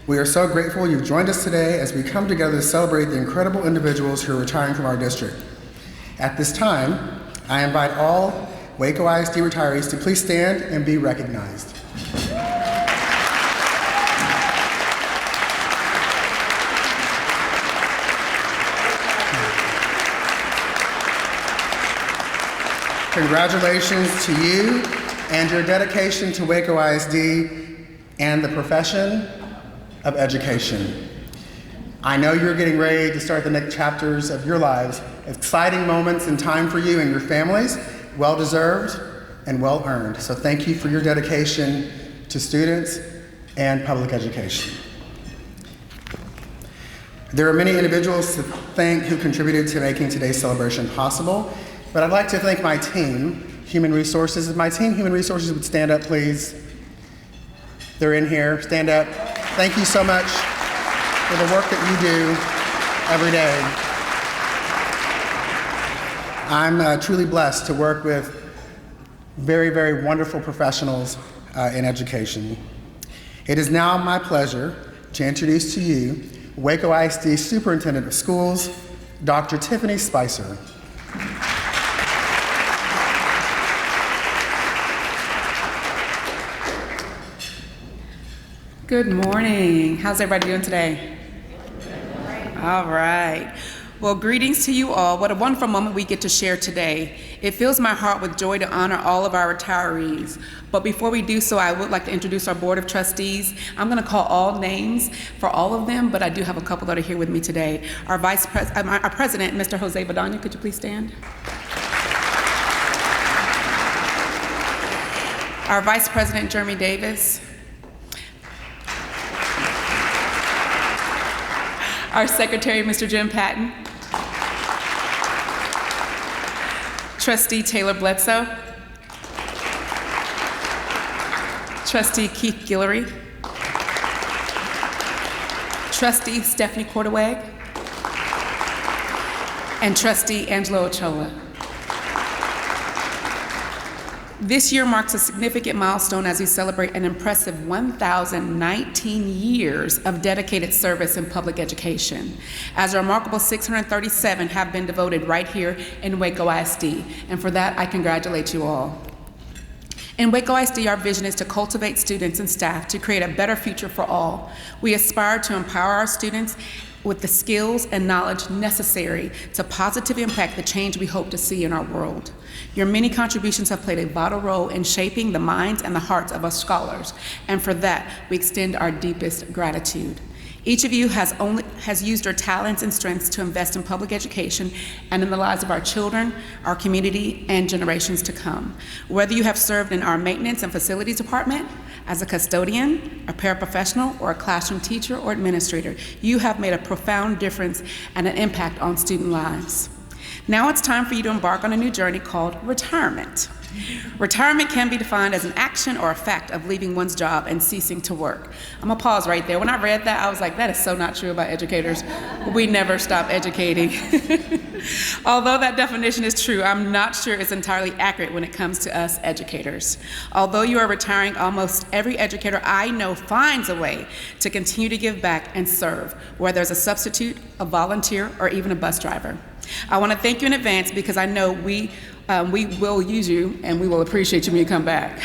We are so grateful you've joined us today as we come together to celebrate the incredible individuals who are retiring from our district. At this time, I invite all Waco ISD retirees to please stand and be recognized. Congratulations to you and your dedication to Waco ISD and the profession of education. I know you're getting ready to start the next chapters of your lives, exciting moments in time for you and your families, well-deserved and well-earned. So thank you for your dedication to students and public education. There are many individuals to thank who contributed to making today's celebration possible, but I'd like to thank my team, Human Resources. If my team, Human Resources, would stand up, please. They're in here, stand up. Thank you so much for the work that you do every day. I'm truly blessed to work with very, very wonderful professionals in education. It is now my pleasure to introduce to you Waco ISD Superintendent of Schools, Dr. Tiffany Spicer. Good morning. How's everybody doing today? All right. Well, greetings to you all. What a wonderful moment we get to share today. It fills my heart with joy to honor all of our retirees. But before we do so, I would like to introduce our Board of Trustees. I'm going to call all names for all of them, but I do have a couple that are here with me today. Our President, Mr. Jose Badania, could you please stand? Our Vice President, Jeremy Davis. Our Secretary, Mr. Jim Patton. Trustee Taylor Bledsoe. Trustee Keith Guillory. Trustee Stephanie Cordaway. And Trustee Angelo Ochoa. This year marks a significant milestone as we celebrate an impressive 1,019 years of dedicated service in public education, as a remarkable 637 have been devoted right here in Waco ISD, and for that I congratulate you all. In Waco ISD, our vision is to cultivate students and staff to create a better future for all. We aspire to empower our students with the skills and knowledge necessary to positively impact the change we hope to see in our world. Your many contributions have played a vital role in shaping the minds and the hearts of us scholars, and for that, we extend our deepest gratitude. Each of you has used your talents and strengths to invest in public education and in the lives of our children, our community, and generations to come. Whether you have served in our maintenance and facilities department, as a custodian, a paraprofessional, or a classroom teacher or administrator, you have made a profound difference and an impact on student lives. Now it's time for you to embark on a new journey called retirement. Retirement can be defined as an action or a fact of leaving one's job and ceasing to work. I'm gonna pause right there. When I read that, I was like, that is so not true about educators. We never stop educating. Although that definition is true, I'm not sure it's entirely accurate when it comes to us educators. Although you are retiring, almost every educator I know finds a way to continue to give back and serve, whether as a substitute, a volunteer, or even a bus driver. I want to thank you in advance because I know we will use you and we will appreciate you when you come back.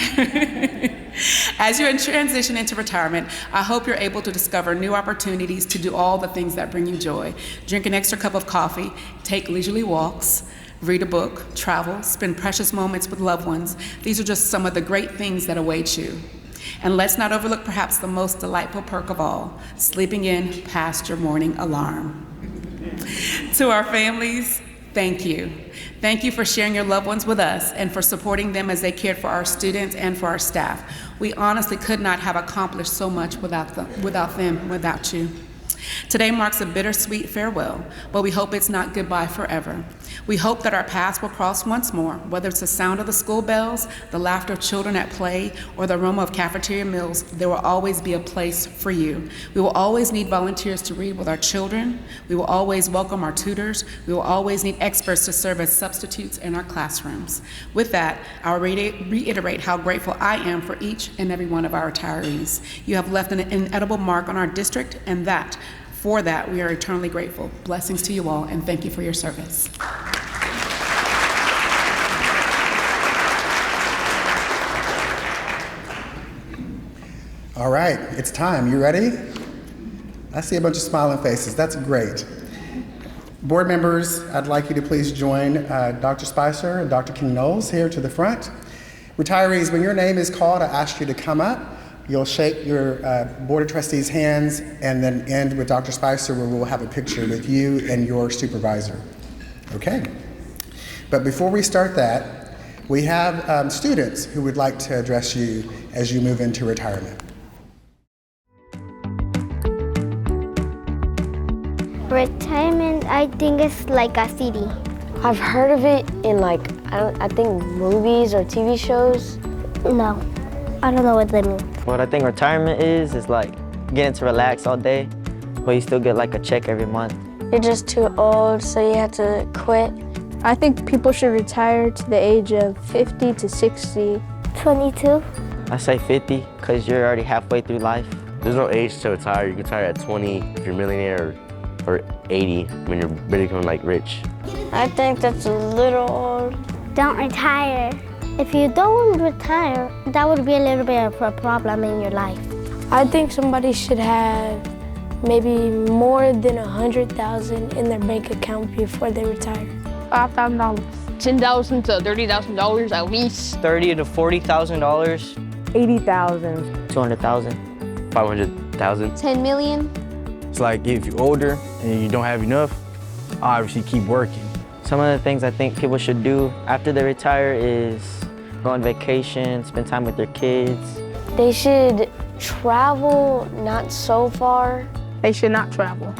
As you transition into retirement, I hope you're able to discover new opportunities to do all the things that bring you joy. Drink an extra cup of coffee, take leisurely walks, read a book, travel, spend precious moments with loved ones. These are just some of the great things that await you. And let's not overlook perhaps the most delightful perk of all, sleeping in past your morning alarm. To our families, thank you. Thank you for sharing your loved ones with us and for supporting them as they cared for our students and for our staff. We honestly could not have accomplished so much without you. Today marks a bittersweet farewell, but we hope it's not goodbye forever. We hope that our paths will cross once more, whether it's the sound of the school bells, the laughter of children at play, or the aroma of cafeteria meals. There will always be a place for you. We will always need volunteers to read with our children. We will always welcome our tutors. We will always need experts to serve as substitutes in our classrooms. With that, I'll reiterate how grateful I am for each and every one of our retirees. You have left an inedible mark on our district, and for that, we are eternally grateful. Blessings to you all, and thank you for your service. All right, it's time. You ready? I see a bunch of smiling faces. That's great. Board members, I'd like you to please join Dr. Spicer and Dr. King-Knowles here to the front. Retirees, when your name is called, I ask you to come up. You'll shake your Board of Trustees' hands and then end with Dr. Spicer, where we'll have a picture with you and your supervisor. Okay? But before we start that, we have students who would like to address you as you move into retirement. Retirement, I think it's like a city. I've heard of it in I think movies or TV shows. No, I don't know what they mean. What I think retirement is like getting to relax all day, but you still get like a check every month. You're just too old, so you have to quit. I think people should retire to the age of 50 to 60. 22. I say 50 because you're already halfway through life. There's no age to retire. You can retire at 20 if you're a millionaire, or 80 when you're ready to become rich. I think that's a little old. Don't retire. If you don't retire, that would be a little bit of a problem in your life. I think somebody should have maybe more than $100,000 in their bank account before they retire. $5,000. $10,000 to $30,000 at least. $30,000 to $40,000. $80,000. $200,000. $500,000. 10 million. It's like if you're older and you don't have enough, obviously keep working. Some of the things I think people should do after they retire is go on vacation, spend time with their kids. They should travel not so far. They should not travel.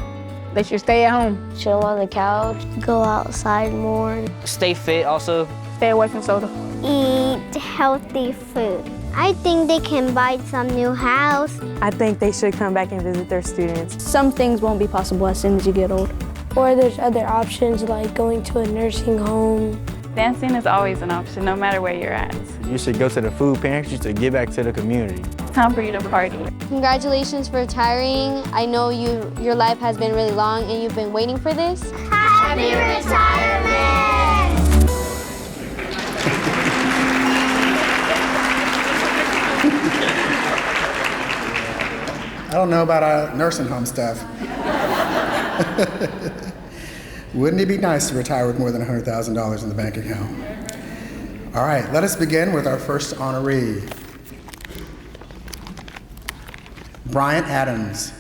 They should stay at home. Chill on the couch. Go outside more. Stay fit also. Stay away from soda. Eat healthy food. I think they can buy some new house. I think they should come back and visit their students. Some things won't be possible as soon as you get old. Or there's other options like going to a nursing home. Dancing is always an option, no matter where you're at. You should go to the food pantry to give back to the community. It's time for you to party. Congratulations for retiring. I know your life has been really long and you've been waiting for this. Happy retirement! I don't know about our nursing home stuff. Wouldn't it be nice to retire with more than $100,000 in the bank account? All right, let us begin with our first honoree. Bryant Adams.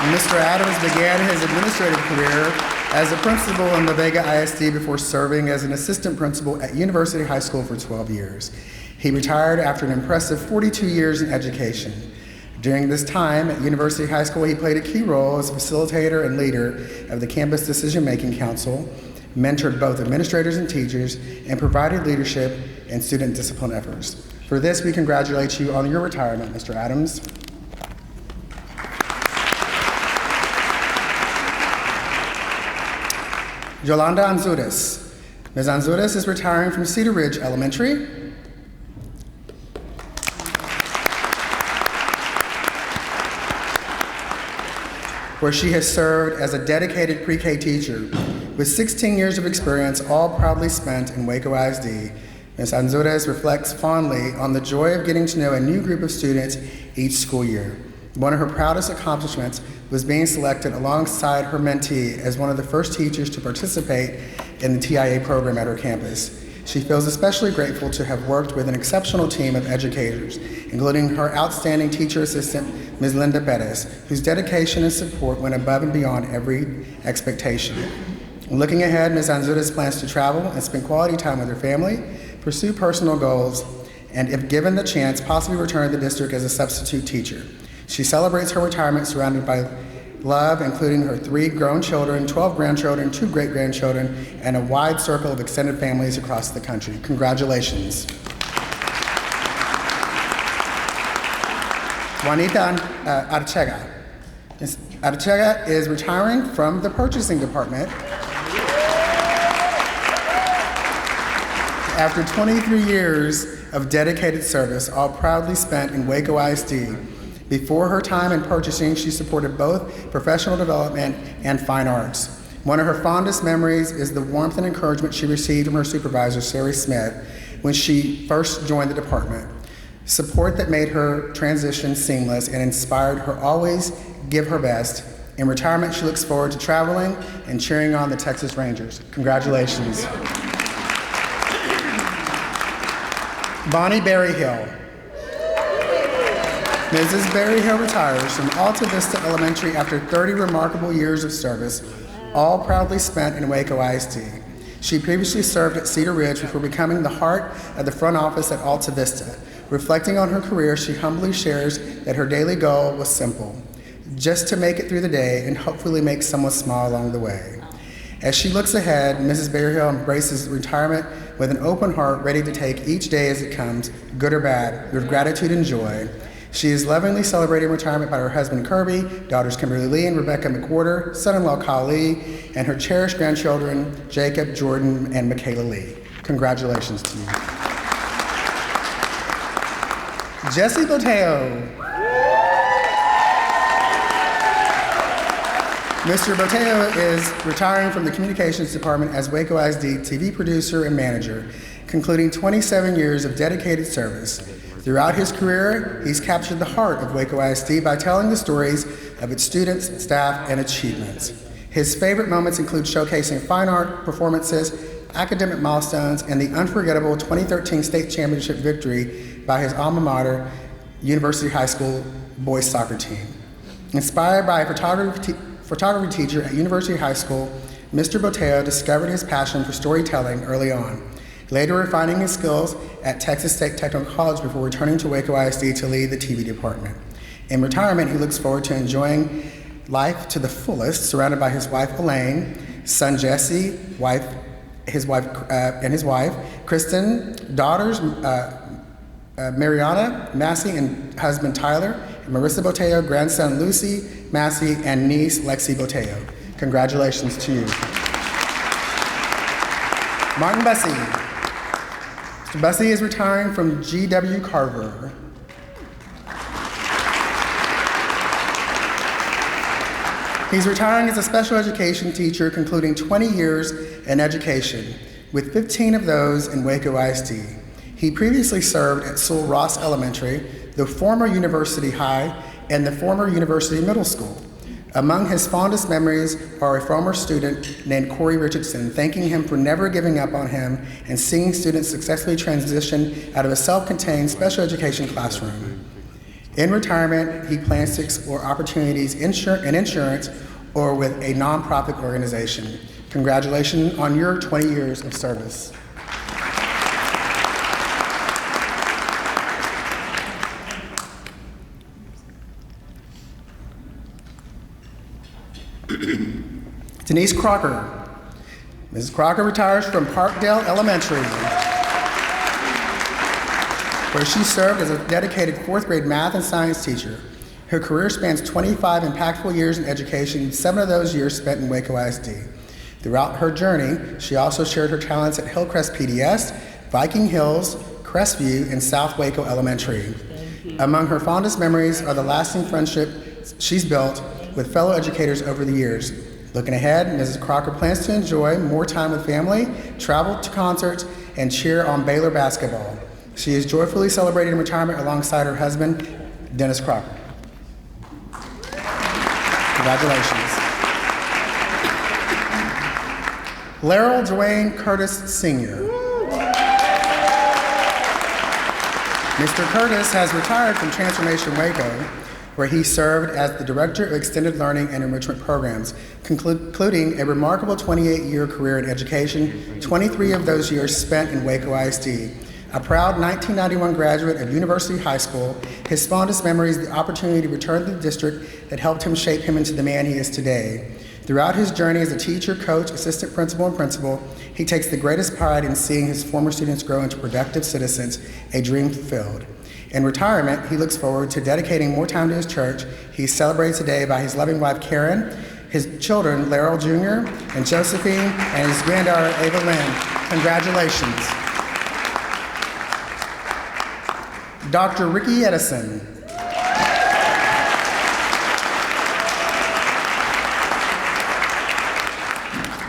Mr. Adams began his administrative career as a principal in the Waco ISD before serving as an assistant principal at University High School for 12 years. He retired after an impressive 42 years in education. During this time at University High School, he played a key role as a facilitator and leader of the Campus Decision-Making Council, mentored both administrators and teachers, and provided leadership in student discipline efforts. For this, we congratulate you on your retirement, Mr. Adams. Yolanda Anzures. Ms. Anzures is retiring from Cedar Ridge Elementary. Where she has served as a dedicated pre-K teacher with 16 years of experience, all proudly spent in Waco ISD. Ms. Anzures reflects fondly on the joy of getting to know a new group of students each school year. One of her proudest accomplishments was being selected alongside her mentee as one of the first teachers to participate in the TIA program at her campus. She feels especially grateful to have worked with an exceptional team of educators, including her outstanding teacher assistant, Ms. Linda Bettis, whose dedication and support went above and beyond every expectation. Looking ahead, Ms. Anzures plans to travel and spend quality time with her family, pursue personal goals, and if given the chance, possibly return to the district as a substitute teacher. She celebrates her retirement surrounded by love, including her 3 grown children, 12 grandchildren, 2 great-grandchildren, and a wide circle of extended families across the country. Congratulations. Juanita Artega. Ms. Artega is retiring from the purchasing department after 23 years of dedicated service, all proudly spent in Waco ISD. Before her time in purchasing, she supported both professional development and fine arts. One of her fondest memories is the warmth and encouragement she received from her supervisor, Sheree Smith, when she first joined the department. Support that made her transition seamless and inspired her always give her best. In retirement, she looks forward to traveling and cheering on the Texas Rangers. Congratulations. Bonnie Berryhill. Mrs. Berryhill retires from Alta Vista Elementary after 30 remarkable years of service, all proudly spent in Waco ISD. She previously served at Cedar Ridge before becoming the heart of the front office at Alta Vista. Reflecting on her career, she humbly shares that her daily goal was simple: just to make it through the day and hopefully make someone smile along the way. As she looks ahead, Mrs. Berryhill embraces retirement with an open heart, ready to take each day as it comes, good or bad, with gratitude and joy. She is lovingly celebrating retirement by her husband Kirby, daughters Kimberly Lee and Rebecca McWhorter, son-in-law Kyle Lee, and her cherished grandchildren Jacob, Jordan, and Michaela Lee. Congratulations to you. Jesse Boteo. Mr. Boteo is retiring from the Communications Department as Waco ISD TV producer and manager, concluding 27 years of dedicated service. Throughout his career, he's captured the heart of Waco ISD by telling the stories of its students, staff, and achievements. His favorite moments include showcasing fine art performances, academic milestones, and the unforgettable 2013 state championship victory by his alma mater, University High School boys soccer team. Inspired by a photography teacher at University High School, Mr. Boteo discovered his passion for storytelling early on, later refining his skills at Texas State Technical College before returning to Waco ISD to lead the TV department. In retirement, he looks forward to enjoying life to the fullest, surrounded by his wife Elaine, son Jesse, his wife, Kristen, daughters Mariana, Massey, and husband Tyler, and Marissa Boteo, grandson Lucy, Massey, and niece Lexi Boteo. Congratulations to you. Martin Bessie. Mr. Bessie is retiring from G.W. Carver. He's retiring as a special education teacher, concluding 20 years in education, with 15 of those in Waco ISD. He previously served at Sewell Ross Elementary, the former University High, and the former University Middle School. Among his fondest memories are a former student named Corey Richardson, thanking him for never giving up on him and seeing students successfully transition out of a self-contained special education classroom. In retirement, he plans to explore opportunities in insurance or with a nonprofit organization. Congratulations on your 20 years of service. Denise Crocker. Mrs. Crocker retires from Parkdale Elementary, where she served as a dedicated 4th grade math and science teacher. Her career spans 25 impactful years in education, 7 of those years spent in Waco ISD. Throughout her journey, she also shared her talents at Hillcrest PDS, Viking Hills, Crestview, and South Waco Elementary. Among her fondest memories are the lasting friendship she's built with fellow educators over the years. Looking ahead, Mrs. Crocker plans to enjoy more time with family, travel to concerts, and cheer on Baylor basketball. She is joyfully celebrating retirement alongside her husband, Dennis Crocker. Congratulations. Larl Dwayne Curtis Sr. Mr. Curtis has retired from Transformation Waco, where he served as the Director of Extended Learning and Enrichment Programs, concluding a remarkable 28-year career in education, 23 of those years spent in Waco ISD. A proud 1991 graduate of University High School, his fondest memory is the opportunity to return to the district that helped him shape him into the man he is today. Throughout his journey as a teacher, coach, assistant principal, and principal, he takes the greatest pride in seeing his former students grow into productive citizens, a dream fulfilled. In retirement, he looks forward to dedicating more time to his church. He's celebrated today by his loving wife, Karen, his children, Larl Jr. and Josephine, and his granddaughter, Ava Lynn. Congratulations. Dr. Ricky Edison.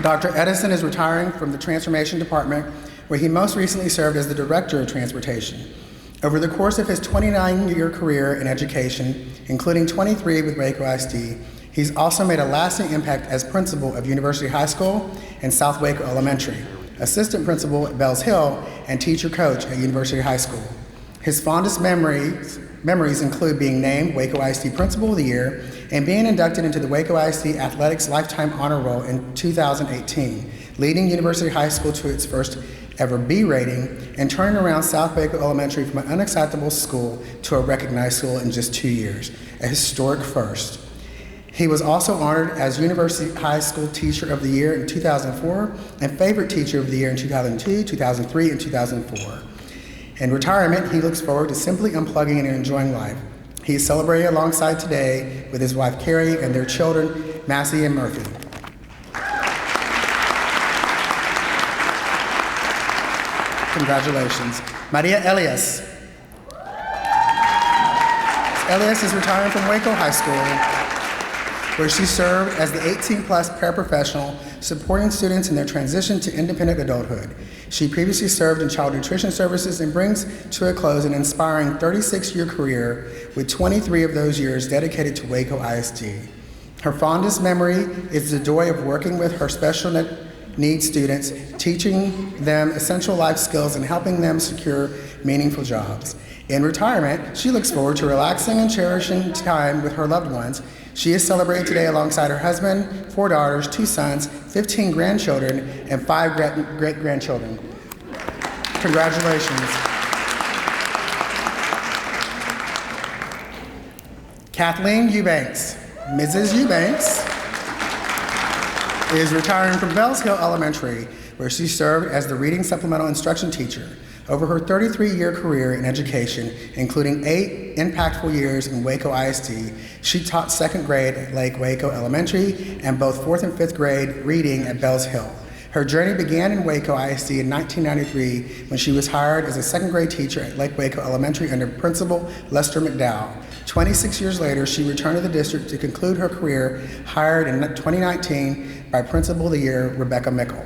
Dr. Edison is retiring from the Transformation Department, where he most recently served as the Director of Transportation. Over the course of his 29-year career in education, including 23 with Waco ISD, he's also made a lasting impact as principal of University High School and South Waco Elementary, assistant principal at Bells Hill, and teacher coach at University High School. His fondest memories include being named Waco ISD Principal of the Year and being inducted into the Waco ISD Athletics Lifetime Honor Roll in 2018, leading University High School to its first ever B rating and turning around South Waco Elementary from an unacceptable school to a recognized school in just 2 years, a historic first. He was also honored as University High School Teacher of the Year in 2004 and Favorite Teacher of the Year in 2002, 2003, and 2004. In retirement, he looks forward to simply unplugging and enjoying life. He is celebrating alongside today with his wife Carrie and their children, Massey and Murphy. Congratulations. Maria Elias. Elias is retiring from Waco High School, where she served as the 18-plus paraprofessional supporting students in their transition to independent adulthood. She previously served in child nutrition services and brings to a close an inspiring 36-year career, with 23 of those years dedicated to Waco ISD. Her fondest memory is the joy of working with her special needs students, teaching them essential life skills and helping them secure meaningful jobs. In retirement, she looks forward to relaxing and cherishing time with her loved ones. She is celebrated today alongside her husband, 4 daughters, 2 sons, 15 grandchildren, and 5 great-grandchildren. Congratulations. Kathleen Eubanks. Mrs. Eubanks is retiring from Bells Hill Elementary, where she served as the reading supplemental instruction teacher. Over her 33-year career in education, including 8 impactful years in Waco ISD, she taught 2nd grade at Lake Waco Elementary and both 4th and 5th grade reading at Bells Hill. Her journey began in Waco ISD in 1993 when she was hired as a 2nd grade teacher at Lake Waco Elementary under Principal Lester McDowell. 26 years later, she returned to the district to conclude her career, hired in 2019 by Principal of the Year, Rebecca Mickle.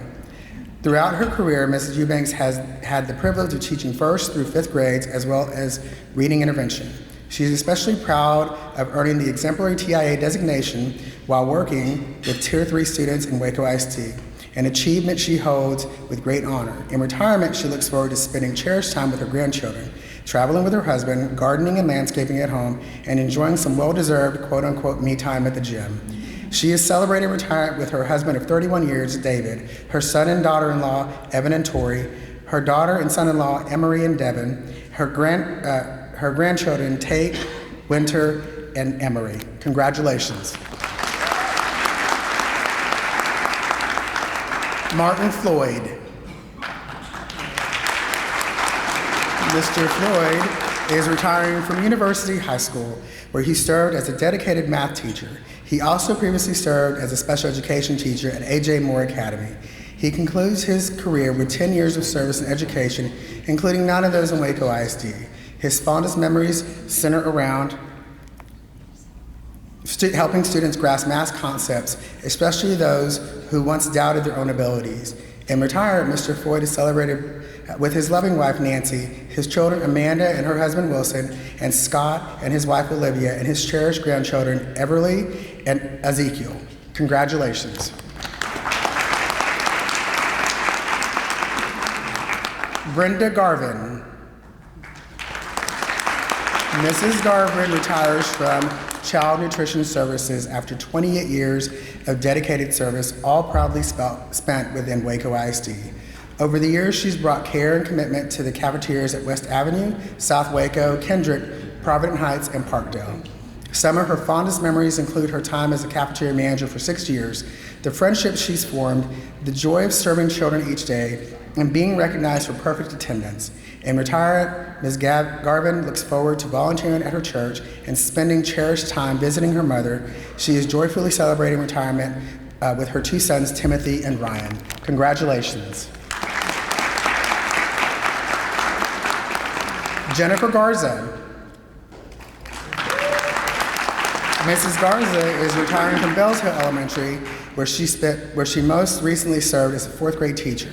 Throughout her career, Mrs. Eubanks has had the privilege of teaching 1st through 5th grades as well as reading intervention. She is especially proud of earning the exemplary TIA designation while working with Tier 3 students in Waco ISD, an achievement she holds with great honor. In retirement, she looks forward to spending cherished time with her grandchildren, traveling with her husband, gardening and landscaping at home, and enjoying some well-deserved quote-unquote me time at the gym. She is celebrating retirement with her husband of 31 years, David, her son and daughter-in-law, Evan and Tori, her daughter and son-in-law, Emery and Devin, her grandchildren, Tate, Winter, and Emery. Congratulations. Marvin Floyd. Mr. Floyd is retiring from University High School, where he served as a dedicated math teacher. He also previously served as a special education teacher at A.J. Moore Academy. He concludes his career with 10 years of service in education, including 9 of those in Waco ISD. His fondest memories center around helping students grasp math concepts, especially those who once doubted their own abilities. In retirement, Mr. Floyd is celebrated with his loving wife, Nancy, his children, Amanda and her husband, Wilson, and Scott and his wife, Olivia, and his cherished grandchildren, Everly and Ezekiel. Congratulations. Brenda Garvin. Mrs. Garvin retires from Child Nutrition Services after 28 years of dedicated service, all proudly spent within Waco ISD. Over the years, she's brought care and commitment to the cafeterias at West Avenue, South Waco, Kendrick, Providence Heights, and Parkdale. Some of her fondest memories include her time as a cafeteria manager for 6 years, the friendships she's formed, the joy of serving children each day, and being recognized for perfect attendance. In retirement, Ms. Garvin looks forward to volunteering at her church and spending cherished time visiting her mother. She is joyfully celebrating retirement with her 2 sons, Timothy and Ryan. Congratulations. Jennifer Garza. Mrs. Garza is retiring from Bells Hill Elementary, where she most recently served as a 4th grade teacher.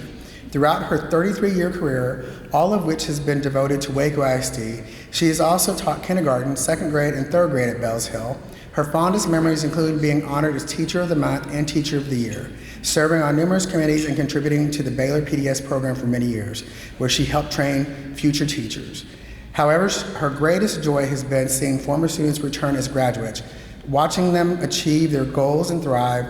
Throughout her 33-year career, all of which has been devoted to Waco ISD, she has also taught kindergarten, 2nd grade, and 3rd grade at Bells Hill. Her fondest memories include being honored as Teacher of the Month and Teacher of the Year, serving on numerous committees and contributing to the Baylor PDS program for many years, where she helped train future teachers. However, her greatest joy has been seeing former students return as graduates, watching them achieve their goals and thrive.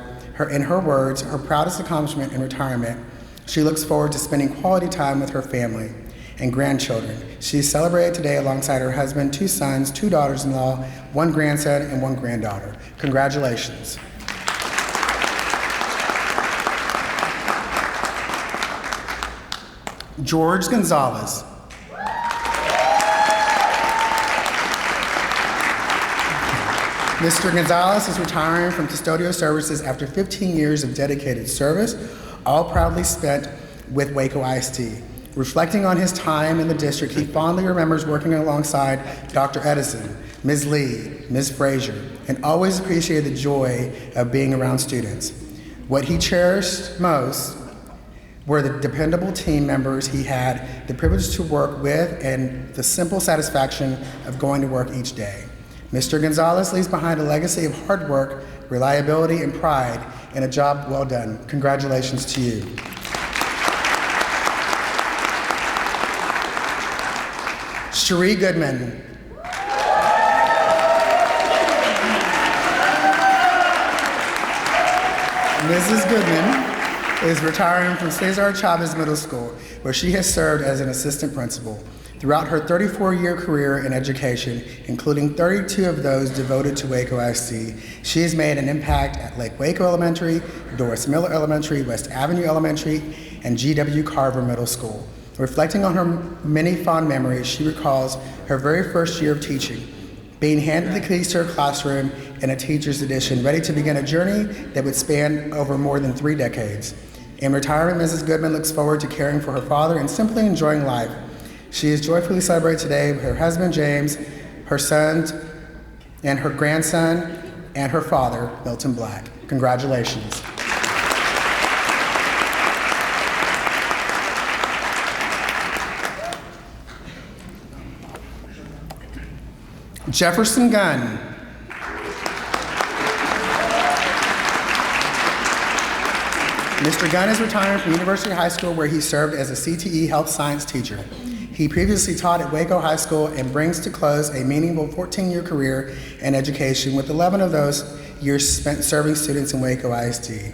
In her words, her proudest accomplishment in retirement, she looks forward to spending quality time with her family and grandchildren. She is celebrated today alongside her husband, 2 sons, 2 daughters-in-law, 1 grandson, and 1 granddaughter. Congratulations. George Gonzalez. Mr. Gonzalez is retiring from custodial services after 15 years of dedicated service, all proudly spent with Waco ISD. Reflecting on his time in the district, he fondly remembers working alongside Dr. Edison, Ms. Lee, Ms. Frazier, and always appreciated the joy of being around students. What he cherished most were the dependable team members he had the privilege to work with and the simple satisfaction of going to work each day. Mr. Gonzalez leaves behind a legacy of hard work, reliability, and pride in a job well done. Congratulations to you. Sheree Goodman. Mrs. Goodman is retiring from Cesar Chavez Middle School, where she has served as an assistant principal. Throughout her 34-year career in education, including 32 of those devoted to Waco ISD, she has made an impact at Lake Waco Elementary, Doris Miller Elementary, West Avenue Elementary, and G.W. Carver Middle School. Reflecting on her many fond memories, she recalls her very first year of teaching, being handed the keys to her classroom in a teacher's edition, ready to begin a journey that would span over more than 3 decades. In retirement, Mrs. Goodman looks forward to caring for her father and simply enjoying life. She is joyfully celebrated today with her husband, James, her sons, and her grandson, and her father, Milton Black. Congratulations. Jefferson Gun. Mr. Gunn is retiring from University High School, where he served as a CTE health science teacher. He previously taught at Waco High School and brings to close a meaningful 14-year career in education, with 11 of those years spent serving students in Waco ISD.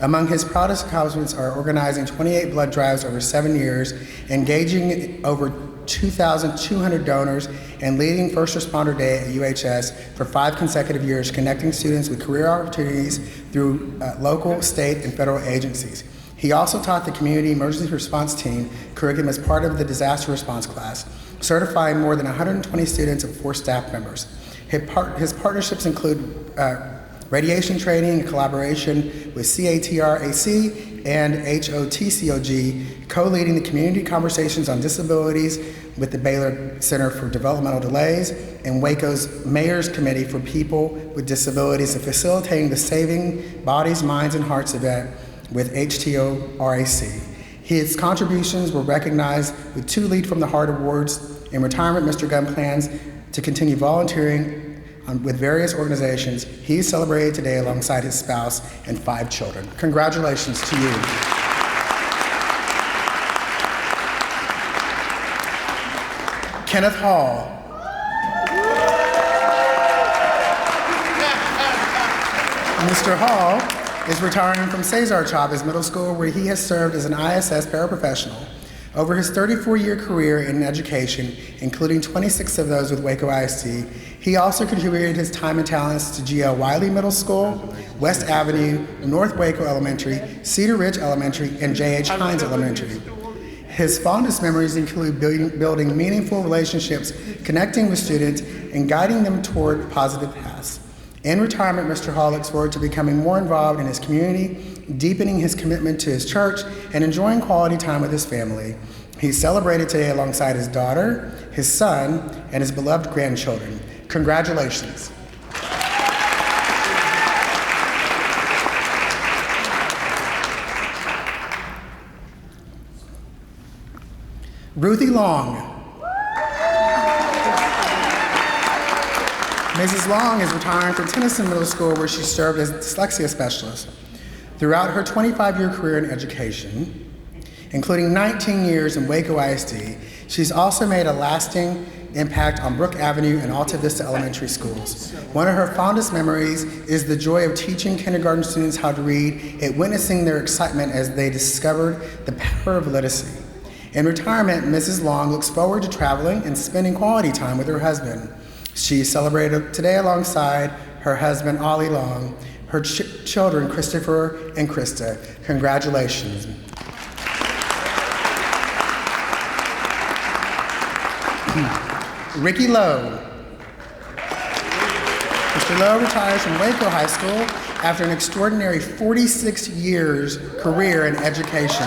Among his proudest accomplishments are organizing 28 blood drives over 7 years, engaging over 2,200 donors, and leading First Responder Day at UHS for 5 consecutive years, connecting students with career opportunities through local, state, and federal agencies. He also taught the Community Emergency Response Team curriculum as part of the disaster response class, certifying more than 120 students and 4 staff members. His partnerships include radiation training and collaboration with CATRAC and HOTCOG, co-leading the community conversations on disabilities with the Baylor Center for Developmental Delays and Waco's Mayor's Committee for People with Disabilities, and facilitating the Saving Bodies, Minds, and Hearts event with HTORAC. His contributions were recognized with 2 Lead from the Heart Awards. In retirement, Mr. Gunn plans to continue volunteering with various organizations. He is celebrated today alongside his spouse and 5 children. Congratulations to you. Kenneth Hall. Mr. Hall is retiring from Cesar Chavez Middle School, where he has served as an ISS paraprofessional. Over his 34-year career in education, including 26 of those with Waco ISD, he also contributed his time and talents to G.L. Wiley Middle School, West Avenue, North Waco Elementary, Cedar Ridge Elementary, and J.H. Hines Elementary. His fondest memories include building meaningful relationships, connecting with students, and guiding them toward positive paths. In retirement, Mr. Hall looks forward to becoming more involved in his community, deepening his commitment to his church, and enjoying quality time with his family. He's celebrated today alongside his daughter, his son, and his beloved grandchildren. Congratulations. Ruthie Long. Mrs. Long is retiring from Tennyson Middle School, where she served as a dyslexia specialist. Throughout her 25-year career in education, including 19 years in Waco ISD, she's also made a lasting impact on Brook Avenue and Alta Vista Elementary Schools. One of her fondest memories is the joy of teaching kindergarten students how to read and witnessing their excitement as they discovered the power of literacy. In retirement, Mrs. Long looks forward to traveling and spending quality time with her husband. She celebrated today alongside her husband, Ollie Long, her children, Christopher and Krista. Congratulations. Ricky Lowe. Mr. Lowe retires from Waco High School after an extraordinary 46 years career in education.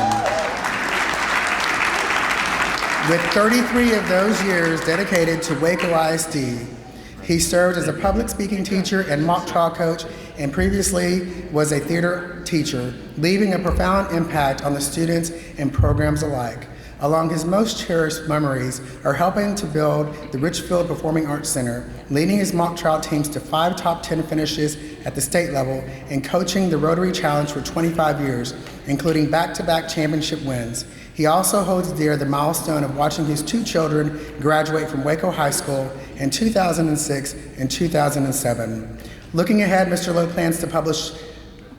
With 33 of those years dedicated to Waco ISD, he served as a public speaking teacher and mock trial coach, and previously was a theater teacher, leaving a profound impact on the students and programs alike. Along his most cherished memories are helping to build the Richfield Performing Arts Center, leading his mock trial teams to 5 top 10 finishes at the state level, and coaching the Rotary Challenge for 25 years, including back-to-back championship wins. He also holds dear the milestone of watching his 2 children graduate from Waco High School in 2006 and 2007. Looking ahead, Mr. Lowe plans to publish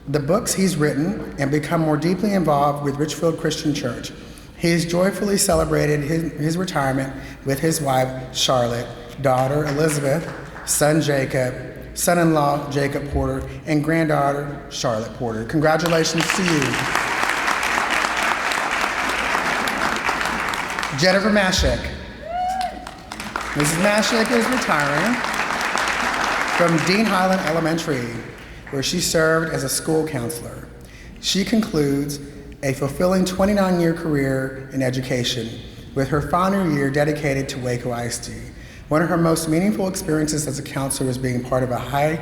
the books he's written and become more deeply involved with Richfield Christian Church. He has joyfully celebrated his retirement with his wife, Charlotte, daughter, Elizabeth, son, Jacob, son-in-law, Jacob Porter, and granddaughter, Charlotte Porter. Congratulations to you. Jennifer Mashik. Mrs. Mashik is retiring from Dean Highland Elementary, where she served as a school counselor. She concludes a fulfilling 29-year career in education, with her final year dedicated to Waco ISD. One of her most meaningful experiences as a counselor was being part of a highly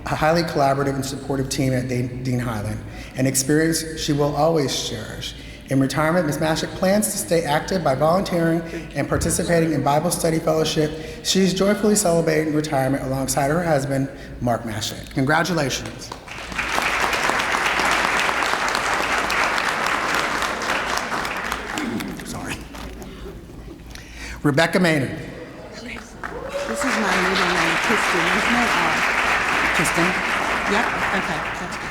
collaborative and supportive team at Dean Highland, an experience she will always cherish. In retirement, Ms. Mashik plans to stay active by volunteering and participating in Bible study fellowship. She is joyfully celebrating retirement alongside her husband, Mark Mashik. Congratulations. Sorry. Rebecca Maynard. This is my middle name, Kristen. There's no R. Kristen. Yep, okay, that's good.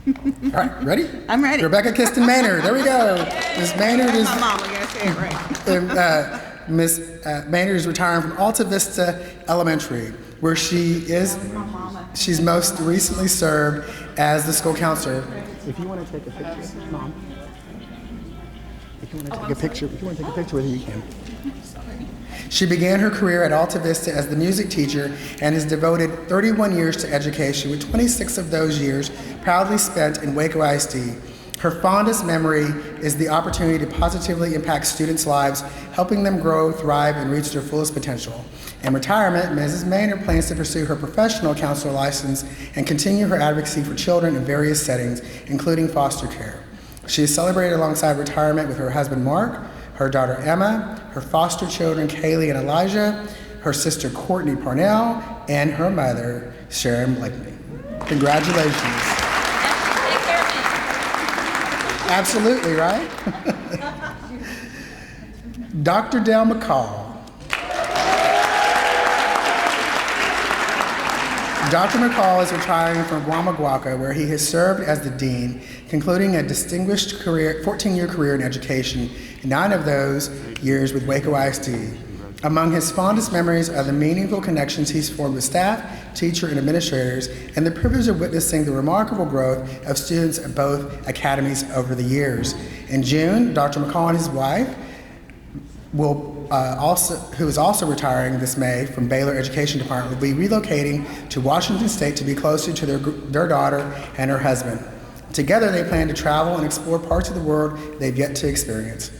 All right, ready? I'm ready. Rebecca Kristen Maynard. There we go. Ms. Maynard is. My mom, I gotta say it right. Ms. Maynard is retiring from Alta Vista Elementary, where she's most recently served as the school counselor. If you want to take a picture, Mom. If you want to take a picture with her, you can. She began her career at Alta Vista as the music teacher and has devoted 31 years to education, with 26 of those years proudly spent in Waco ISD. Her fondest memory is the opportunity to positively impact students' lives, helping them grow, thrive, and reach their fullest potential. In retirement, Mrs. Maynard plans to pursue her professional counselor license and continue her advocacy for children in various settings, including foster care. She is celebrated alongside retirement with her husband, Mark, her daughter Emma, her foster children Kaylee and Elijah, her sister Courtney Parnell, and her mother Sharon Blakeney. Congratulations. Take care of me. Absolutely, right? Dr. Dell McCall. Dr. McCall is retiring from Waco, where he has served as the dean, concluding a distinguished 14-year career in education, 9 of those years with Waco ISD. Among his fondest memories are the meaningful connections he's formed with staff, teacher, and administrators, and the privilege of witnessing the remarkable growth of students at both academies over the years. In June, Dr. McCall and his wife who is also retiring this May from Baylor Education Department, will be relocating to Washington State to be closer to their daughter and her husband. Together, they plan to travel and explore parts of the world they've yet to experience.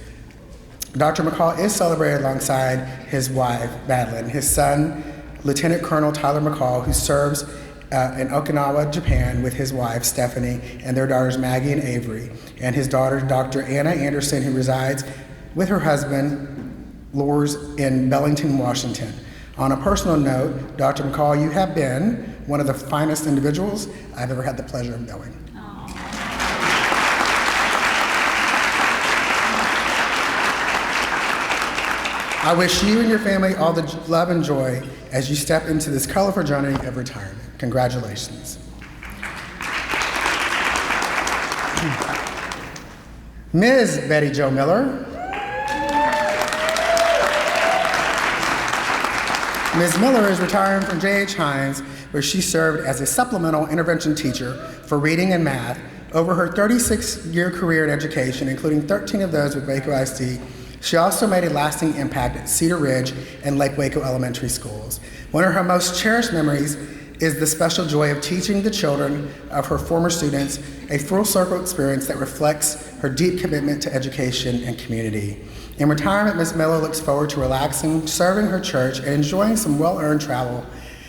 Dr. McCall is celebrated alongside his wife, Madeline, his son, Lieutenant Colonel Tyler McCall, who serves in Okinawa, Japan, with his wife, Stephanie, and their daughters, Maggie and Avery, and his daughter, Dr. Anna Anderson, who resides with her husband, Lors, in Bellington, Washington. On a personal note, Dr. McCall, you have been one of the finest individuals I've ever had the pleasure of knowing. I wish you and your family all the love and joy as you step into this colorful journey of retirement. Congratulations. Ms. Betty Jo Miller. Ms. Miller is retiring from J.H. Hines, where she served as a supplemental intervention teacher for reading and math over her 36-year career in education, including 13 of those with Waco ISD. She also made a lasting impact at Cedar Ridge and Lake Waco elementary schools. One of her most cherished memories is the special joy of teaching the children of her former students, a full circle experience that reflects her deep commitment to education and community. In retirement, Ms. Miller looks forward to relaxing, serving her church, and enjoying some well-earned travel.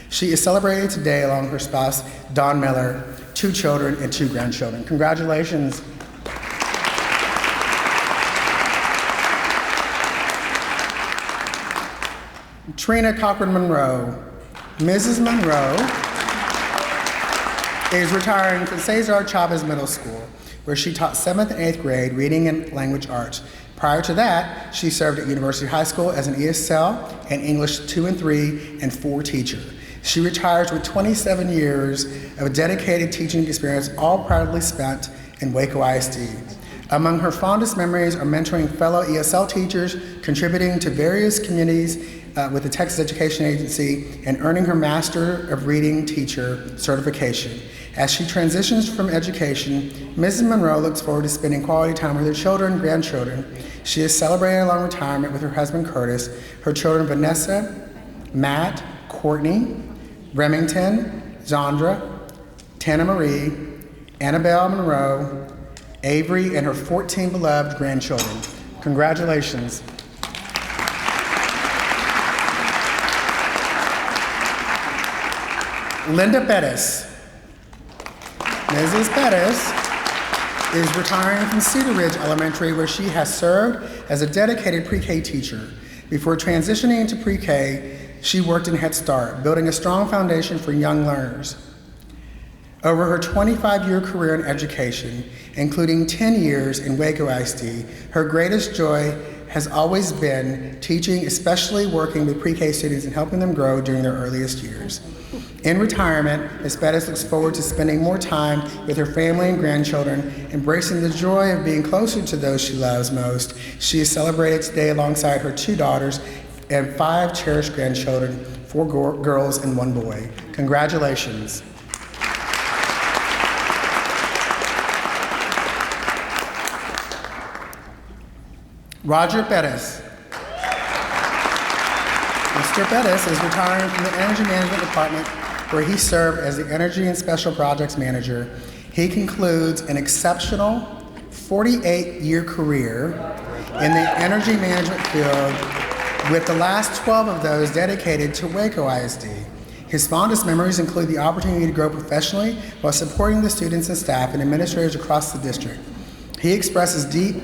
She is celebrated today along with her spouse, Dawn Miller, 2 children and 2 grandchildren. Congratulations. Trina Cochran Monroe. Mrs. Monroe is retiring from Cesar Chavez Middle School, where she taught 7th and 8th grade reading and language arts. Prior to that, she served at University High School as an ESL and English 2 and 3 and 4 teacher. She retires with 27 years of dedicated teaching experience, all proudly spent in Waco ISD. Among her fondest memories are mentoring fellow ESL teachers, contributing to various communities with the Texas Education Agency, and earning her Master of Reading Teacher certification. As she transitions from education, Mrs. Monroe looks forward to spending quality time with her children and grandchildren. She is celebrating a long retirement with her husband Curtis, her children Vanessa, Matt, Courtney, Remington, Zandra, Tana Marie, Annabelle Monroe, Avery, and her 14 beloved grandchildren. Congratulations. Linda Bettis. Mrs. Bettis is retiring from Cedar Ridge Elementary, where she has served as a dedicated pre-K teacher. Before transitioning into pre-K, she worked in Head Start, building a strong foundation for young learners. Over her 25-year career in education, including 10 years in Waco ISD, her greatest joy has always been teaching, especially working with pre-K students and helping them grow during their earliest years. In retirement, Ms. Bettis looks forward to spending more time with her family and grandchildren, embracing the joy of being closer to those she loves most. She is celebrated today alongside her 2 daughters and 5 cherished grandchildren, 4 girls and 1 boy. Congratulations. Roger Pettis. Mr. Pettis is retiring from the Energy Management Department, where he served as the Energy and Special Projects Manager. He concludes an exceptional 48-year career in the energy management field, with the last 12 of those dedicated to Waco ISD. His fondest memories include the opportunity to grow professionally while supporting the students and staff and administrators across the district. He expresses deep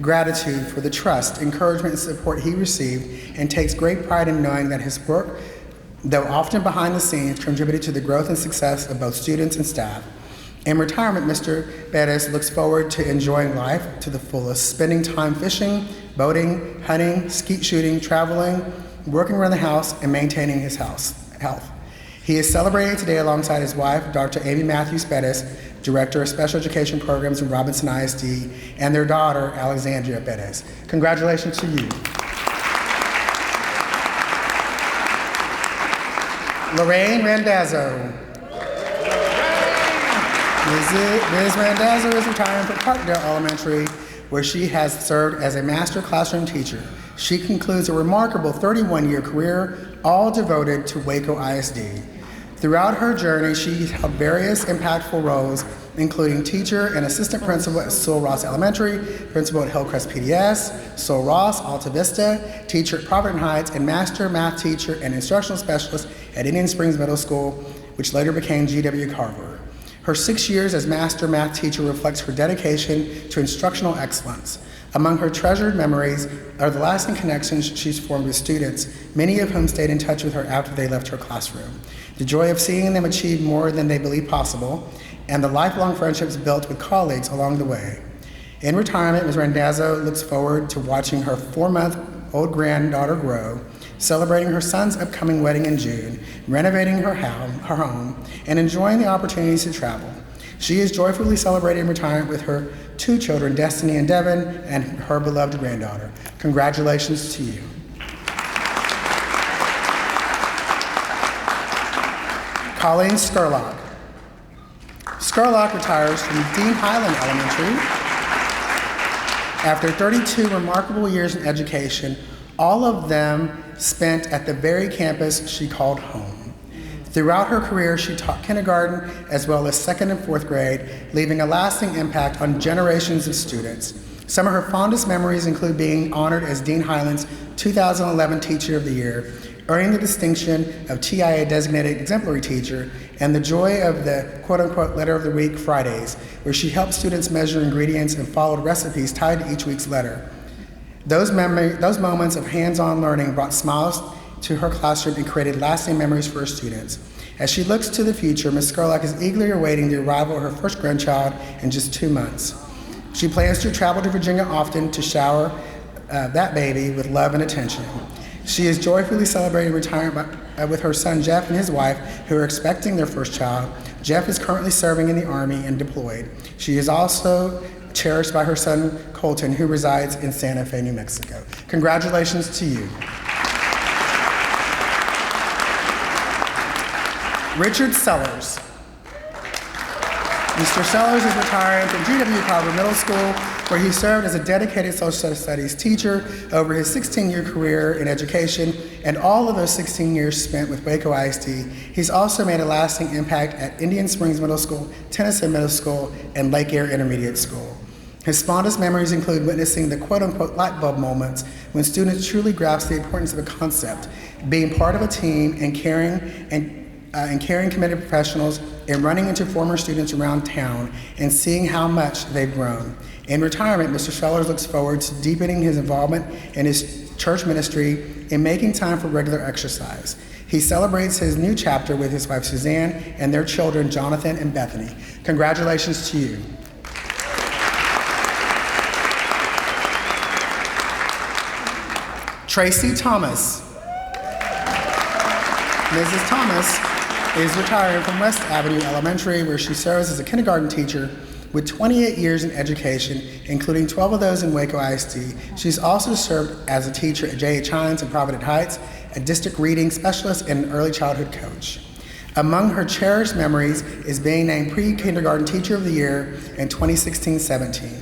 gratitude for the trust, encouragement, and support he received, and takes great pride in knowing that his work, though often behind the scenes, contributed to the growth and success of both students and staff. In retirement, Mr. Bettis looks forward to enjoying life to the fullest, spending time fishing, boating, hunting, skeet shooting, traveling, working around the house, and maintaining his health. He is celebrating today alongside his wife, Dr. Amy Matthews Bettis, Director of Special Education Programs in Robinson ISD, and their daughter, Alexandria Bettis. Congratulations to you. Lorraine Randazzo. Ms. Randazzo is retiring from Parkdale Elementary, where she has served as a master classroom teacher. She concludes a remarkable 31-year career, all devoted to Waco ISD. Throughout her journey, she held various impactful roles, including teacher and assistant principal at Sul Ross Elementary, principal at Hillcrest PDS, Sul Ross, Alta Vista, teacher at Providence Heights, and master math teacher and instructional specialist at Indian Springs Middle School, which later became G.W. Carver. Her 6 years as master math teacher reflects her dedication to instructional excellence. Among her treasured memories are the lasting connections she's formed with students, many of whom stayed in touch with her after they left her classroom. The joy of seeing them achieve more than they believed possible, and the lifelong friendships built with colleagues along the way. In retirement, Ms. Randazzo looks forward to watching her 4-month-old granddaughter grow, celebrating her son's upcoming wedding in June, renovating her home, and enjoying the opportunities to travel. She is joyfully celebrating retirement with her 2 children, Destiny and Devin, and her beloved granddaughter. Congratulations to you. Colleen Skerlock. Skerlock retires from Dean Highland Elementary. After 32 remarkable years in education, all of them spent at the very campus she called home. Throughout her career, she taught kindergarten as well as 2nd and 4th grade, leaving a lasting impact on generations of students. Some of her fondest memories include being honored as Dean Highland's 2011 Teacher of the Year, earning the distinction of TIA Designated Exemplary Teacher, and the joy of the quote-unquote Letter of the Week Fridays, where she helped students measure ingredients and followed recipes tied to each week's letter. Those moments of hands-on learning brought smiles to her classroom and created lasting memories for her students. As she looks to the future, Ms. Skerlock is eagerly awaiting the arrival of her first grandchild in just 2 months. She plans to travel to Virginia often to shower that baby with love and attention. She is joyfully celebrating retirement with her son Jeff and his wife, who are expecting their first child. Jeff is currently serving in the Army and deployed. She is also cherished by her son Colton, who resides in Santa Fe, New Mexico. Congratulations to you. Richard Sellers. Mr. Sellers is retiring from G.W. Carver Middle School, where he served as a dedicated social studies teacher over his 16-year career in education and all of those 16 years spent with Waco ISD. He's also made a lasting impact at Indian Springs Middle School, Tennyson Middle School, and Lake Air Intermediate School. His fondest memories include witnessing the quote-unquote light bulb moments when students truly grasp the importance of a concept, being part of a team and caring committed professionals, and running into former students around town and seeing how much they've grown. In retirement, Mr. Sellers looks forward to deepening his involvement in his church ministry and making time for regular exercise. He celebrates his new chapter with his wife Suzanne and their children Jonathan and Bethany. Congratulations to you. Tracy Thomas. Mrs. Thomas is retiring from West Avenue Elementary, where she serves as a kindergarten teacher with 28 years in education, including 12 of those in Waco ISD. She's also served as a teacher at J.H. Hines in Providence Heights, a district reading specialist, and an early childhood coach. Among her cherished memories is being named Pre-Kindergarten Teacher of the Year in 2016-17.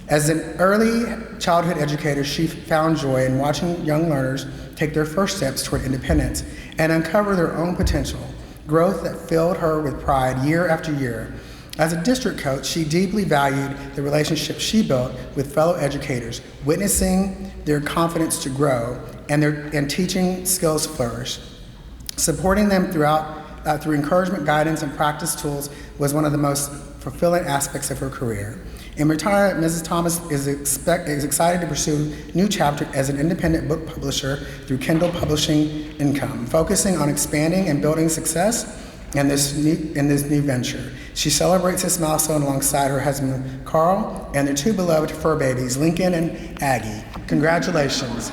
As an early childhood educator, she found joy in watching young learners take their first steps toward independence and uncover their own potential, growth that filled her with pride year after year. As a district coach, she deeply valued the relationship she built with fellow educators, witnessing their confidence to grow and teaching skills flourish. Supporting them through encouragement, guidance, and practice tools was one of the most fulfilling aspects of her career. In retirement, Mrs. Thomas is excited to pursue a new chapter as an independent book publisher through Kindle Publishing Income, focusing on expanding and building success in this new venture. She celebrates this milestone alongside her husband, Carl, and their 2 beloved fur babies, Lincoln and Aggie. Congratulations.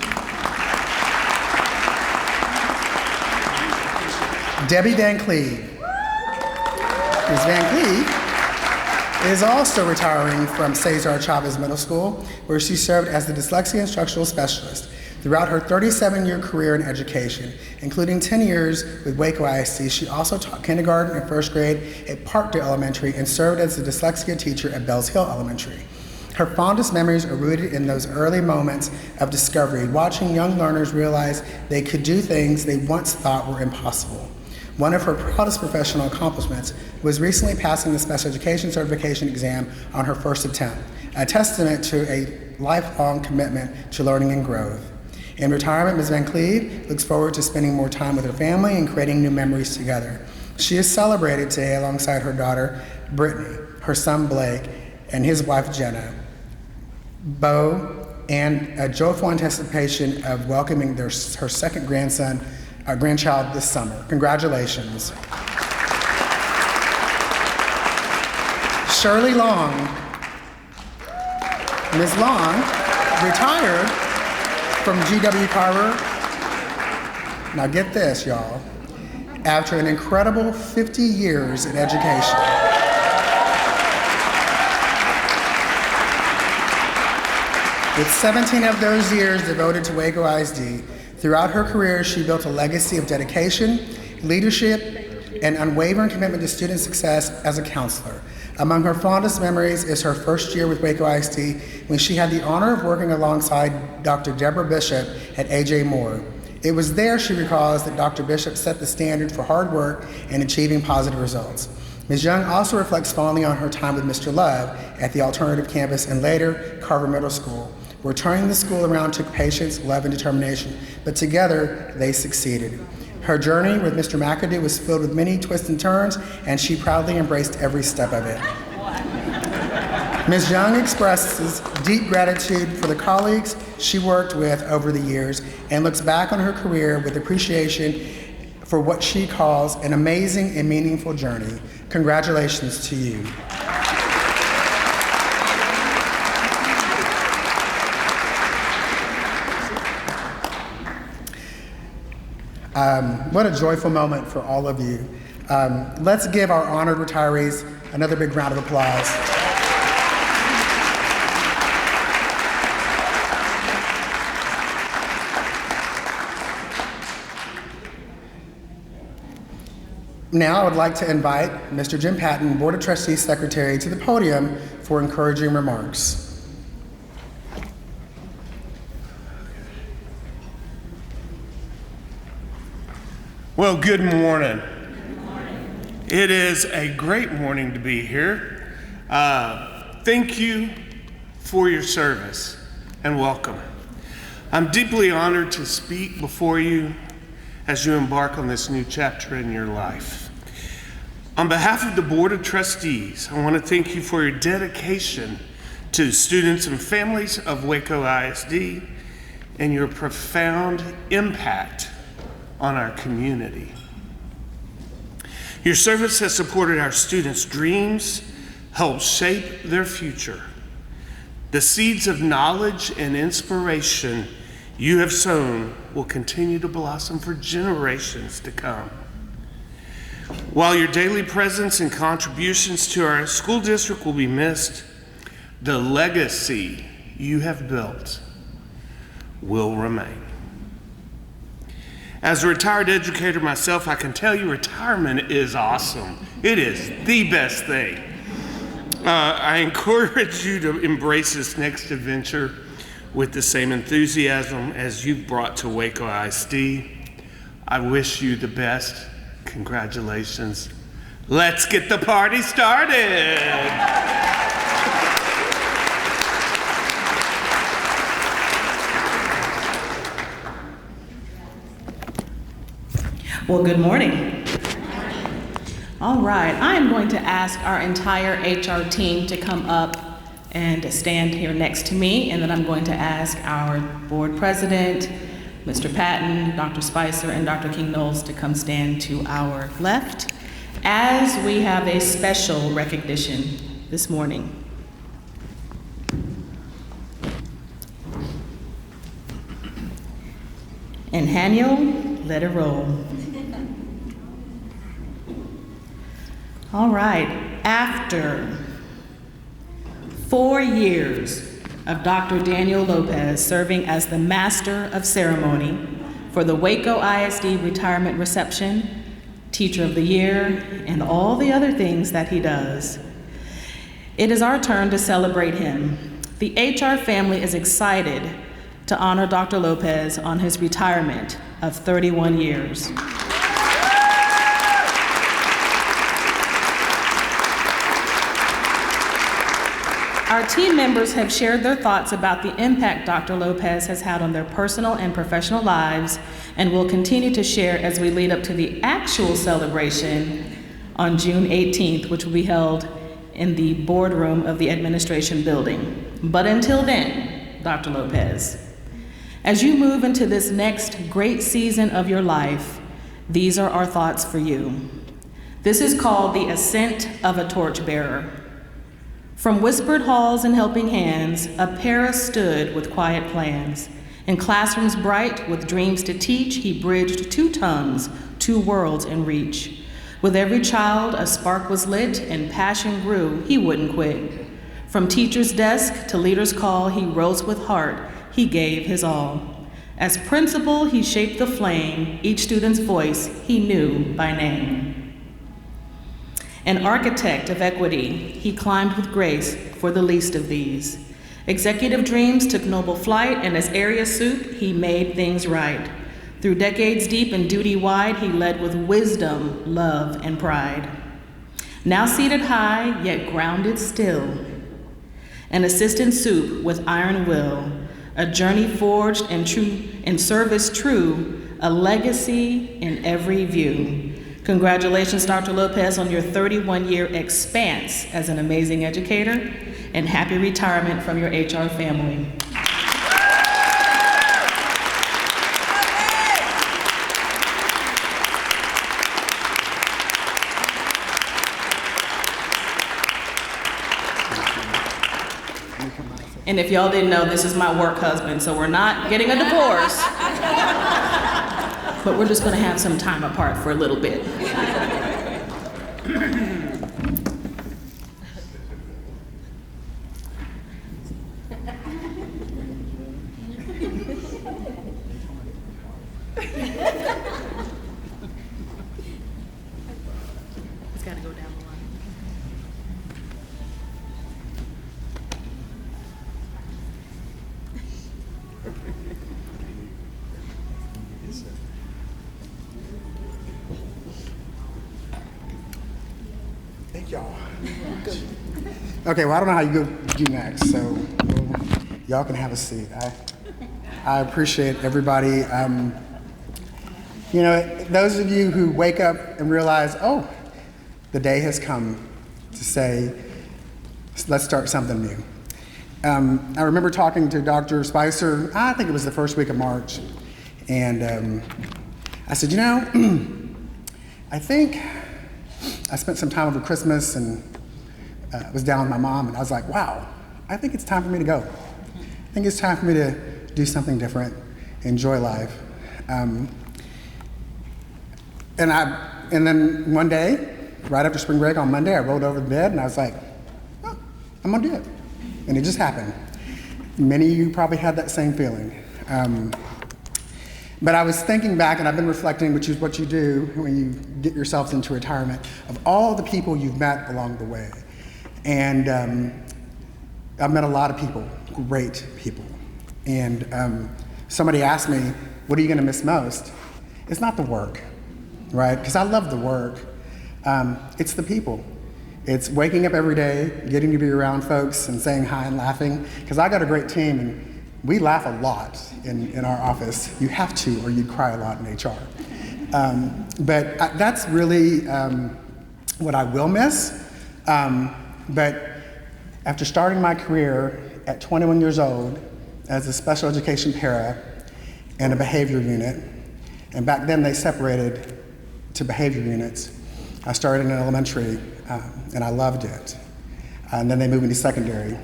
Debbie Van Clee. Ms. Van Clee is also retiring from Cesar Chavez Middle School, where she served as the dyslexia instructional specialist. Throughout her 37-year career in education, including 10 years with Waco ISD, she also taught kindergarten and first grade at Parkdale Elementary and served as the dyslexia teacher at Bells Hill Elementary. Her fondest memories are rooted in those early moments of discovery, watching young learners realize they could do things they once thought were impossible. One of her proudest professional accomplishments was recently passing the special education certification exam on her first attempt, a testament to a lifelong commitment to learning and growth. In retirement, Ms. Van Clee looks forward to spending more time with her family and creating new memories together. She is celebrated today alongside her daughter, Brittany, her son, Blake, and his wife, Jenna, Bo, and a joyful anticipation of welcoming her second grandchild this summer. Congratulations. Shirley Long. Ms. Long retired from G.W. Carver, now get this, y'all, after an incredible 50 years in education. With 17 of those years devoted to Waco ISD, throughout her career, she built a legacy of dedication, leadership, and unwavering commitment to student success as a counselor. Among her fondest memories is her first year with Waco ISD, when she had the honor of working alongside Dr. Deborah Bishop at A.J. Moore. It was there, she recalls, that Dr. Bishop set the standard for hard work and achieving positive results. Ms. Young also reflects fondly on her time with Mr. Love at the alternative campus and later Carver Middle School, where turning the school around took patience, love, and determination, but together they succeeded. Her journey with Mr. McAdoo was filled with many twists and turns, and she proudly embraced every step of it. Ms. Young expresses deep gratitude for the colleagues she worked with over the years and looks back on her career with appreciation for what she calls an amazing and meaningful journey. Congratulations to you. What a joyful moment for all of you. Let's give our honored retirees another big round of applause. Now I would like to invite Mr. Jim Patton, Board of Trustees Secretary, to the podium for encouraging remarks. Well, good morning. It is a great morning to be here. Thank you for your service and welcome. I'm deeply honored to speak before you as you embark on this new chapter in your life. On behalf of the Board of Trustees, I want to thank you for your dedication to students and families of Waco ISD and your profound impact on our community. Your service has supported our students' dreams, helped shape their future. The seeds of knowledge and inspiration you have sown will continue to blossom for generations to come. While your daily presence and contributions to our school district will be missed, the legacy you have built will remain. As a retired educator myself, I can tell you retirement is awesome. It is the best thing. I encourage you to embrace this next adventure with the same enthusiasm as you've brought to Waco ISD. I wish you the best. Congratulations. Let's get the party started. Well, good morning. All right, I am going to ask our entire HR team to come up and stand here next to me, and then I'm going to ask our board president, Mr. Patton, Dr. Spicer, and Dr. King-Knowles to come stand to our left as we have a special recognition this morning. And Haniel, let it roll. All right, after 4 years of Dr. Daniel Lopez serving as the Master of Ceremony for the Waco ISD Retirement Reception, Teacher of the Year, and all the other things that he does, it is our turn to celebrate him. The HR family is excited to honor Dr. Lopez on his retirement of 31 years. Our team members have shared their thoughts about the impact Dr. Lopez has had on their personal and professional lives, and will continue to share as we lead up to the actual celebration on June 18th, which will be held in the boardroom of the administration building. But until then, Dr. Lopez, as you move into this next great season of your life, these are our thoughts for you. This is called the ascent of a torchbearer. From whispered halls and helping hands, a para stood with quiet plans. In classrooms bright with dreams to teach, he bridged 2 tongues, 2 worlds in reach. With every child, a spark was lit and passion grew, he wouldn't quit. From teacher's desk to leader's call, he rose with heart, he gave his all. As principal, he shaped the flame, each student's voice he knew by name. An architect of equity, he climbed with grace for the least of these. Executive dreams took noble flight, and as area soup, he made things right. Through decades deep and duty wide, he led with wisdom, love, and pride. Now seated high, yet grounded still. An assistant soup with iron will, a journey forged and true in service true, a legacy in every view. Congratulations, Dr. Lopez, on your 31-year expanse as an amazing educator, and happy retirement from your HR family. And if y'all didn't know, this is my work husband, so we're not getting a divorce. But we're just gonna have some time apart for a little bit. It's gotta go down the line. Thank y'all. Okay, well, I don't know how you do next, so y'all can have a seat. I appreciate everybody. You know, those of you who wake up and realize, oh, the day has come to say, let's start something new. I remember talking to Dr. Spicer, I think it was the first week of March, and I said, you know, I think I spent some time over Christmas and was down with my mom, and I was like, wow, I think it's time for me to go. I think it's time for me to do something different, enjoy life. And then one day, right after spring break on Monday, I rolled over the bed and I was like, oh, I'm gonna do it. And it just happened. Many of you probably had that same feeling. But I was thinking back, and I've been reflecting, which is what you do when you get yourselves into retirement, of all the people you've met along the way. And I've met a lot of people, great people. And somebody asked me, what are you gonna miss most? It's not the work, right? Because I love the work. It's the people. It's waking up every day, getting to be around folks and saying hi and laughing. Because I got a great team, and we laugh a lot in our office. You have to, or you'd cry a lot in HR. But that's really what I will miss. But after starting my career at 21 years old as a special education para in a behavior unit, and back then they separated to behavior units. I started in elementary, and I loved it. And then they moved me to secondary,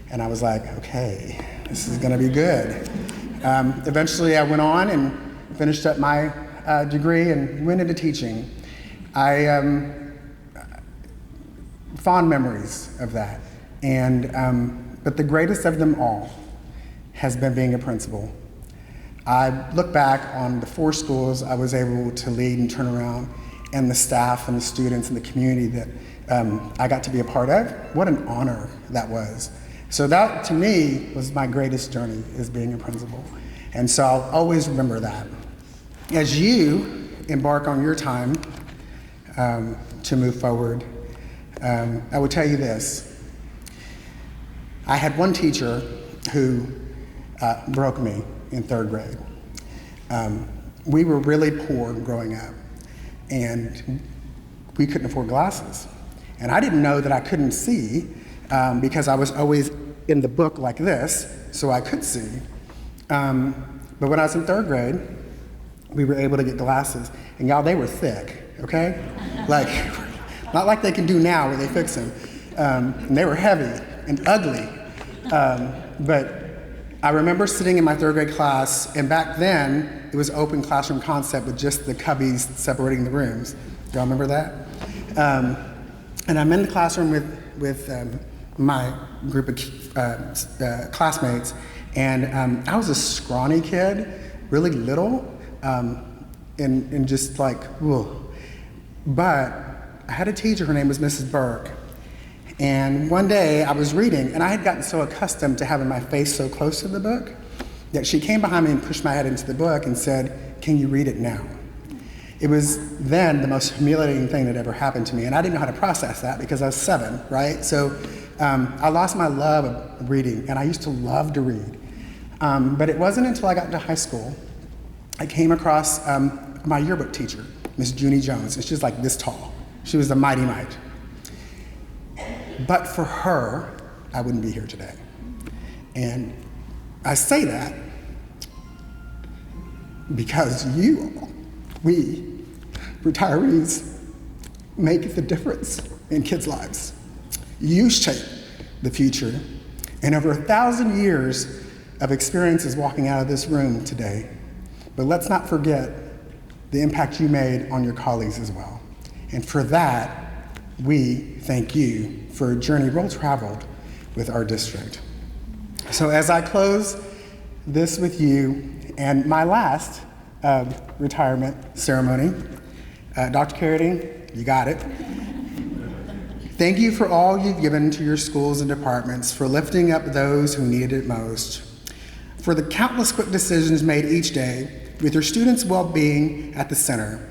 and I was like, okay, this is gonna be good. Eventually I went on and finished up my degree and went into teaching. fond memories of that. But the greatest of them all has been being a principal. I look back on the 4 schools I was able to lead and turn around, and the staff and the students and the community that I got to be a part of. What an honor that was. So that, to me, was my greatest journey, is being a principal. And so I'll always remember that. As you embark on your time to move forward, I would tell you this. I had one teacher who broke me in 3rd grade. We were really poor growing up, and we couldn't afford glasses. And I didn't know that I couldn't see because I was always in the book like this, so I could see. But when I was in 3rd grade, we were able to get glasses, and y'all, they were thick, okay? Like, not like they can do now where they fix them. And they were heavy and ugly. But I remember sitting in my 3rd grade class, and back then, it was open classroom concept with just the cubbies separating the rooms. Y'all remember that? And I'm in the classroom with my group of classmates, and I was a scrawny kid, really little, and just like, whoa. But I had a teacher, her name was Mrs. Burke, and one day I was reading, and I had gotten so accustomed to having my face so close to the book that she came behind me and pushed my head into the book and said, "Can you read it now?" It was then the most humiliating thing that ever happened to me, and I didn't know how to process that because I was 7, right? So I lost my love of reading, and I used to love to read. But it wasn't until I got into high school, I came across my yearbook teacher, Miss Junie Jones, and she was like this tall. She was the mighty mite. But for her, I wouldn't be here today. And I say that because we retirees, make the difference in kids' lives. You shape the future. And over 1,000 years of experiences walking out of this room today. But let's not forget the impact you made on your colleagues as well. And for that, we thank you for a journey well traveled with our district. So as I close this with you and my last retirement ceremony, Dr. Carradine, you got it. Thank you for all you've given to your schools and departments, for lifting up those who needed it most, for the countless quick decisions made each day with your students' well-being at the center,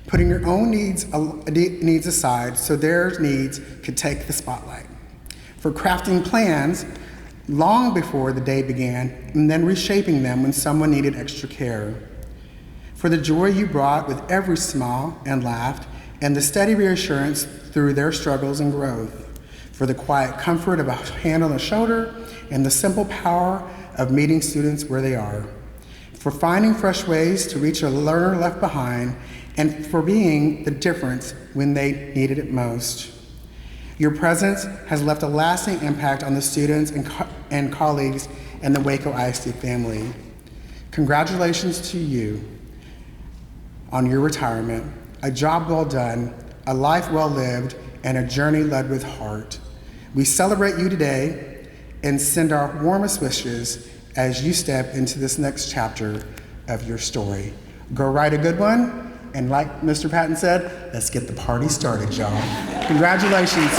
putting your own needs aside so their needs could take the spotlight, for crafting plans long before the day began and then reshaping them when someone needed extra care, for the joy you brought with every smile and laugh and the steady reassurance through their struggles and growth, for the quiet comfort of a hand on the shoulder and the simple power of meeting students where they are, for finding fresh ways to reach a learner left behind, and for being the difference when they needed it most. Your presence has left a lasting impact on the students and colleagues and the Waco ISD family. Congratulations to you on your retirement, a job well done, a life well lived, and a journey led with heart. We celebrate you today and send our warmest wishes as you step into this next chapter of your story. Go write a good one, and like Mr. Patton said, let's get the party started, y'all. Congratulations.